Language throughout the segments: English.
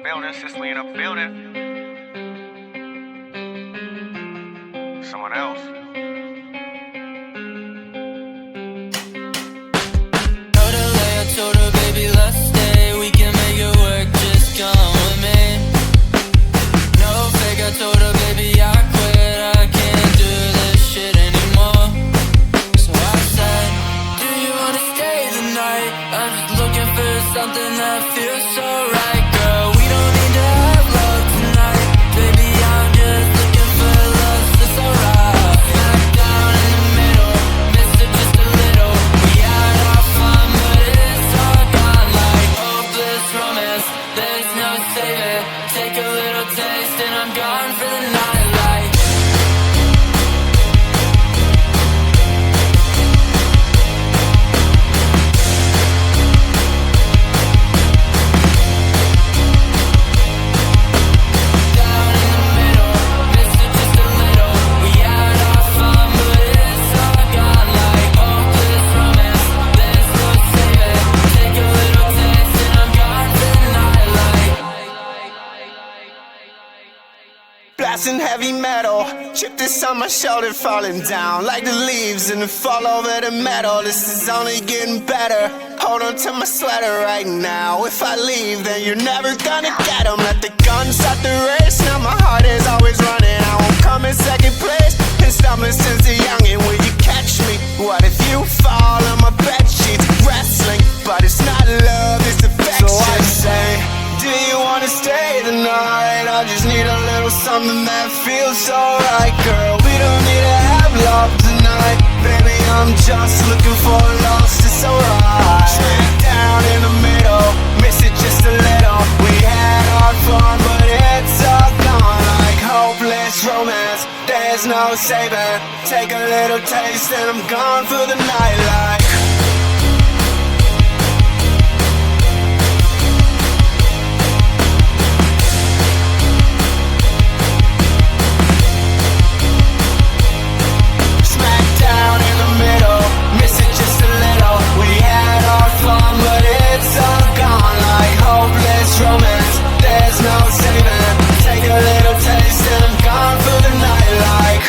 building, since we in a building. Someone else. Told her, baby, let's stay. We can make it work, just come with me. No fake, I told her, baby, I quit. I can't do this shit anymore. So I said, do you wanna stay the night? I'm just looking for something that feels so right, girl. We don't need to have love tonight. Baby, I'm just looking for love, so it's alright. Smack down in the middle, miss it just a little. We had our fun, but it's all gone like hopeless romance. There's no saving. Take a little taste and I'm gone for the night. Like down in the middle, miss it just a little. We had our fun, but it's all gone like hopeless romance. There's no saving. Take a little taste and I'm gone for the night. Like Blasting heavy metal, chip this on my shoulder, falling down like the leaves and the fall over the metal. This is only getting better. Hold on to my sweater right now. If I leave, then you're never gonna get 'em. Let the gun start the race. Now my heart is always running. I won't come in second place. Been stumbling since a youngin'. Will you catch me? What if you fall on my bed sheets? Wrestling, but it's not love, it's affection. So I say, do you wanna stay the night? I just need a little something that feels alright, girl. We don't need to have love tonight. Baby, I'm just looking for lost, it's alright. Smack down in the middle, miss it just a little. We had our fun, but it's all gone like hopeless romance. There's no saving. Take a little taste and I'm gone for the night. Like smack down in the middle, miss it just a little. We had our fun, but it's all gone like hopeless romance. There's no saving. Take a little taste and I'm gone for the night. Like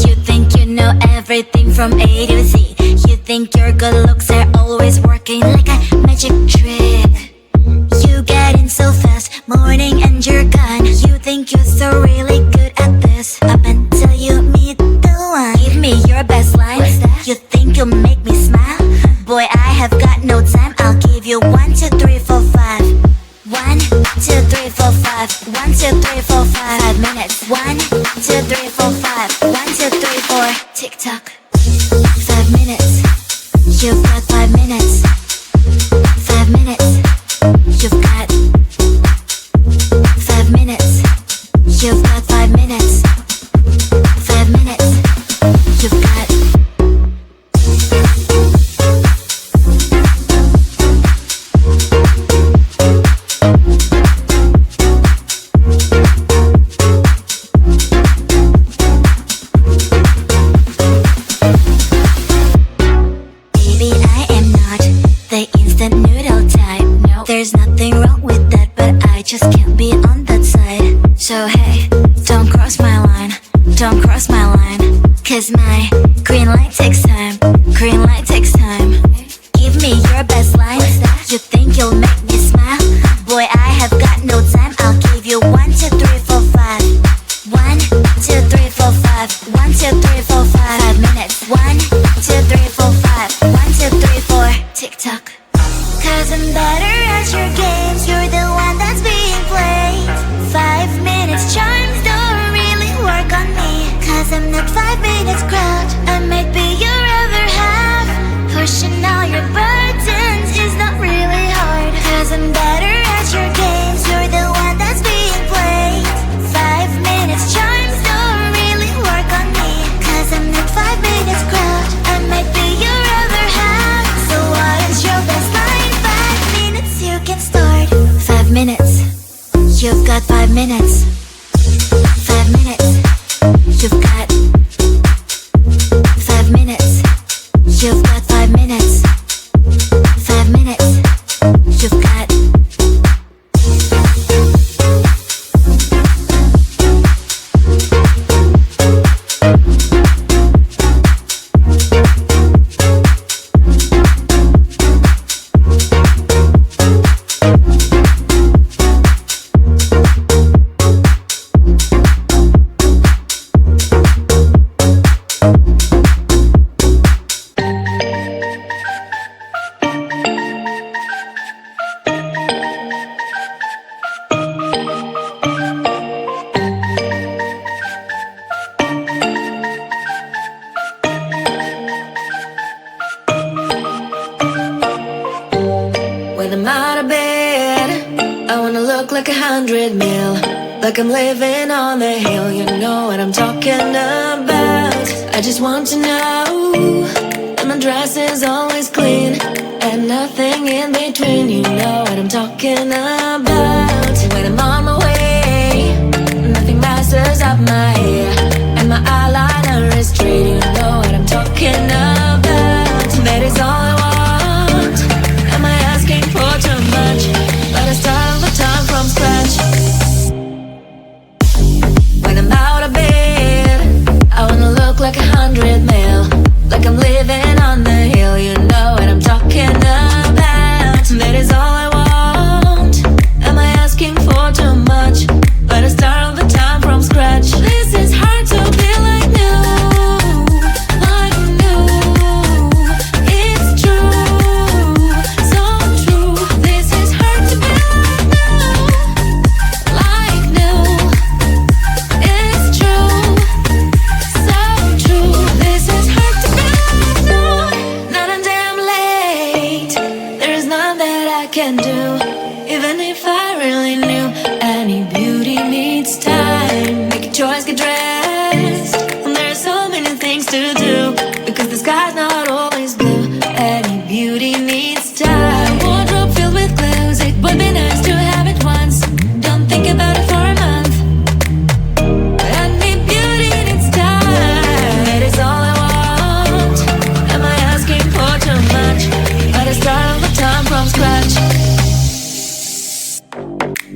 You think you know everything from A to Z. You think your good looks are always working like a magic trick. You get in so fast, morning and you're gone. You think you're so really good at this, up until you meet the one. Give me your best line. You think you'll make me smile? Boy, I have got no time. I'll give you 1, 2, 3, 4, 5. 1, 2, 3, 4, 5. 1, 2, 3, 4, 5. 5 minutes. 1, 2, 3, 4, 5. 1, 2, 3, 4. Tick tock. 5 minutes. You've got 5 minutes. 5 minutes. You've got 5 minutes. You've got 5 minutes. 5 minutes. You've got. Baby, I am not the instant noodle type. No, there's nothing wrong with that, but I just can't be on that side. So hey, don't cross my line, don't cross my line. 'Cause my green light takes time, green light takes time. Give me your best line. You think you'll make me smile? Boy, I have got no time. I'll give you 1, 2, 3, 4, 5. 1, 2, 3, 4, 5. 1, 2, 3, 4, 5. 5 minutes. 1, 2, 3, 4, 5. 1, 2, 3, 4. Tick tock. 'Cause I'm better at your games. You're the one that's being played. 5 minutes charms don't really work on me. 'Cause I'm not 5 minutes crowd. I might be your ever Like I'm living on the hill, you know what I'm talking about. I just want to know that my dress is always clean and nothing in between, you know what I'm talking about. When I'm on my way, nothing messes up my hair, and my eyeliner is straight, you know what I'm talking about. That is all I want. Am I asking for too much? But I start all the time from scratch. When I'm out of bed, I wanna look like 100 mil, like I'm living on the hill, you know what I'm talking about. That is all I want. Am I asking for too much? But I start all the time from scratch. This is hard to be like new, like new. It's true, so true. This is hard to be like new, it's true, so true. This is hard to be like new. Not a damn late. There's none that I can do, even if I really knew. Any beauty needs time. Make a choice, get dressed. And there's so many things to do, because the sky's not always blue. Any beauty needs time. Wardrobe filled with clothes, it would be nice to have it once. Don't think about it for a month. Any beauty needs time. That is all I want. Am I asking for too much? But I start all the time from scratch.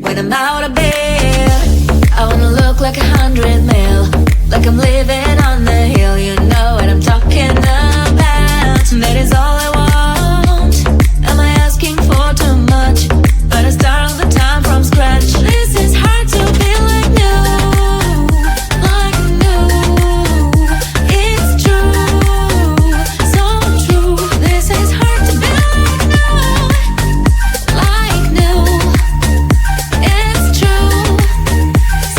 When I'm out of bed, I wanna look like 100 mil, like I'm living on the hill, you know what I'm talking about. That is all I want. Am I asking for too much? But I start all the time from scratch. This is hard to be like new, like new. It's true, so true. This is hard to be like new, it's true,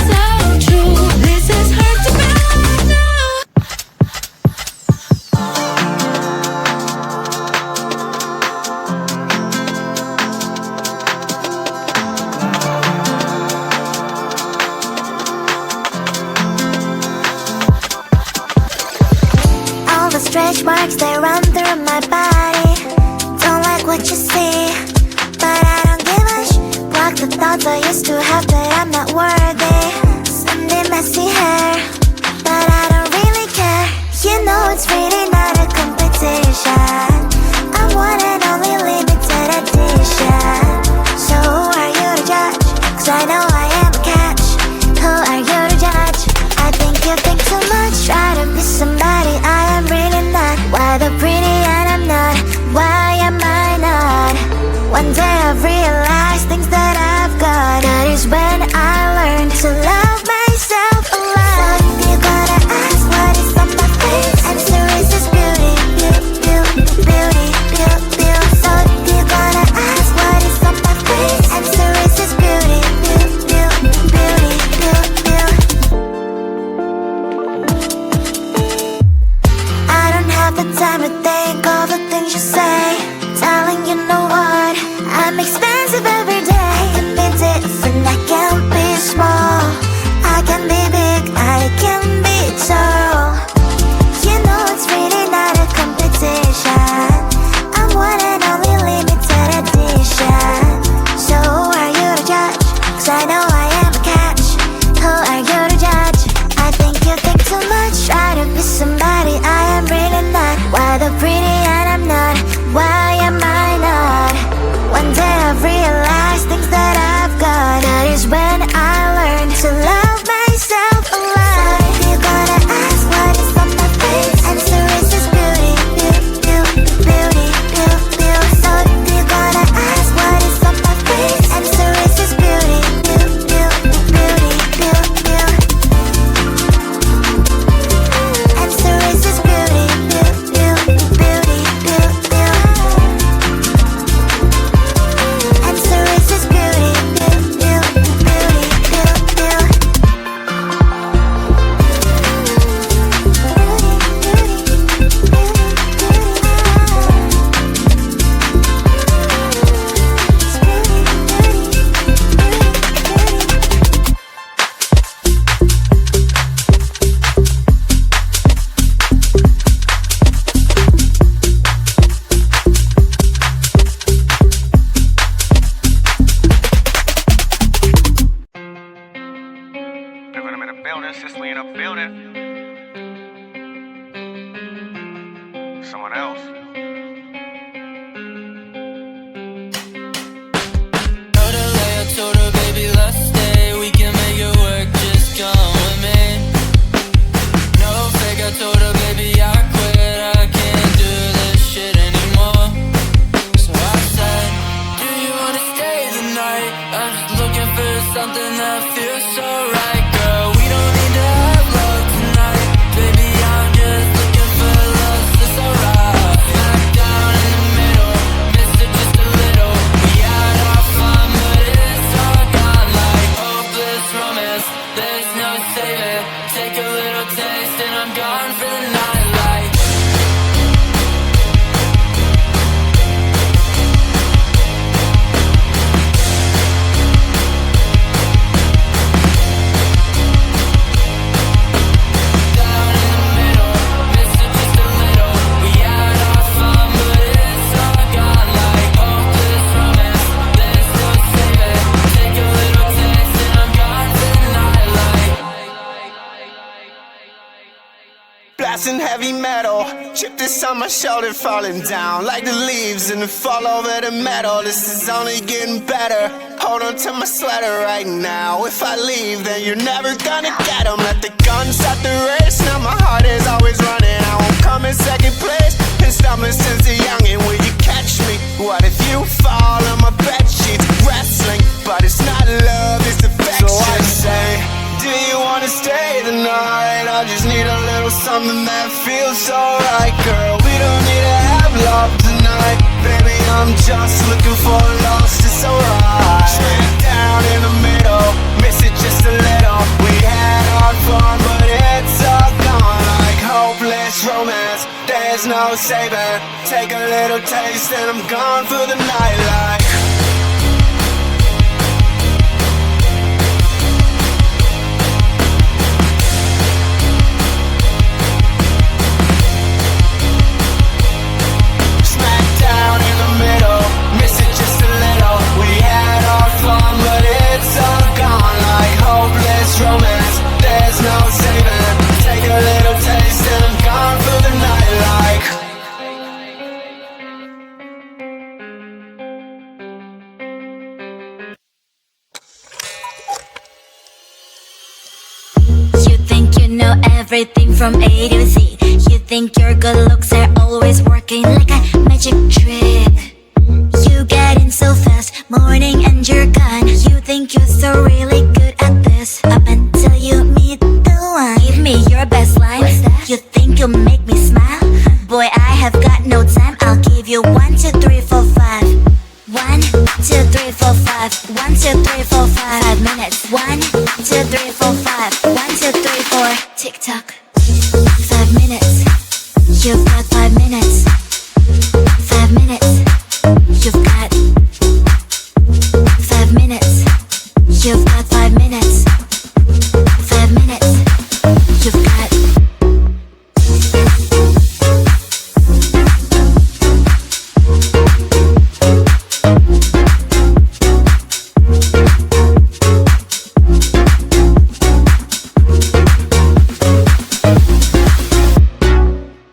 so true. This is hard to be like new. All the stretch marks, they run through my body. Don't like what you see, but I don't give a block the thoughts I used to have that I'm not worthy. Sunday messy hair, but I don't really care. You know it's really not a competition. I'm one and only limited edition. So who are you to judge? 'Cause I know I am a catch. Who are you to judge? I think you think too much. Try to be somebody I am really not. Why the pretty and I'm not? Why am I not? One day I've realized things that I've got. That is when I learned to love myself a lot. building, sister, we in a building. Someone else. Told her, baby, let's stay. We can make it work, just come with me. No fake, I told her, baby, I quit. I can't do this shit anymore. So I said, do you wanna stay the night? I'm just looking for something that feels so right, girl. We don't need to have love tonight. Baby, I'm just looking for love, so it's alright. Smack down in the middle, missed it just a little. We had our fun, but it's all gone like hopeless romance. There's no saving. Take a little taste and I'm gone for the night like. Down in the middle, missed it just a little. We had our fun, but it's all gone like hopeless romance. There's no saving. Take a little taste and I'm gone for the night like. Blasting heavy metal, chip this on my shoulder, falling down like the leaves in the fall over the metal. This is only getting better. Hold on to my sweater right now. If I leave, then you're never gonna get 'em. Let the gun start the race. Now my heart is always running. I won't come in second place. Been stumbling since a youngin'. Will you catch me? What if you fall on my bed sheets? Wrestling, but it's not love, it's affection. So I say, do you wanna stay the night? I just need a little something that feels so right, girl. We don't need to have love tonight. Baby, I'm just looking for lost, it's alright. Straight down in the middle, miss it just a little. We had our fun, but it's all gone like hopeless romance. There's no saving. Take a little taste and I'm gone for the night like. Smack down in the middle, miss it just a little. We had our fun, but it's all gone like hopeless romance. There's no saving. Take a little taste and I'm gone for the night like. You think you know everything from A to Z. You think your good looks are always working like a magic trick. You get in so fast, morning and you're gone. You think you're so really good at this, up until you meet the one. Give me your best line. You think you'll make me smile? Boy, I have got no time. I'll give you 1, 2, 3, 4, 5. 1, 2, 3, 4, 5. 1, 2, 3, 4, 5. 5 minutes. 1, 2, 3, 4, 5. 1, 2, 3, 4. Tick tock. 5 minutes. You've got 5 minutes. 5 minutes. You've got 5 minutes. You've got 5 minutes. 5 minutes. You've got.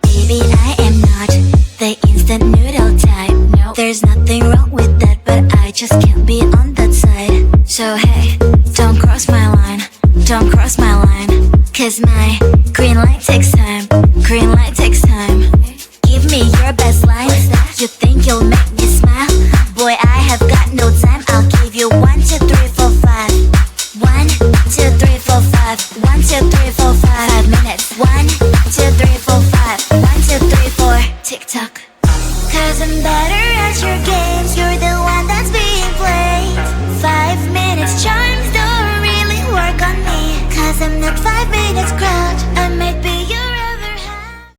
Baby, I am not the instant noodle type. No, there's nothing wrong with that, but I just can't be on that side. So hey, don't cross my line. Don't cross my line. 'Cause my green light takes time. Green light takes time. Give me your best line. You think you'll make me smile? Boy, I have got no time. I'll give you 1, 2, 3, 4, 5. 1, 2, 3, 4, 5. 1, 2, 3, 4, 5. 5 minutes. 1, 2, 3, 4, 5. 1, 2, 3, 4. Tick tock. 'Cause I'm better at your games. You're the one that's being played. 5 minutes charms don't really work on me. 'Cause I'm not 5 minutes crowd. I might be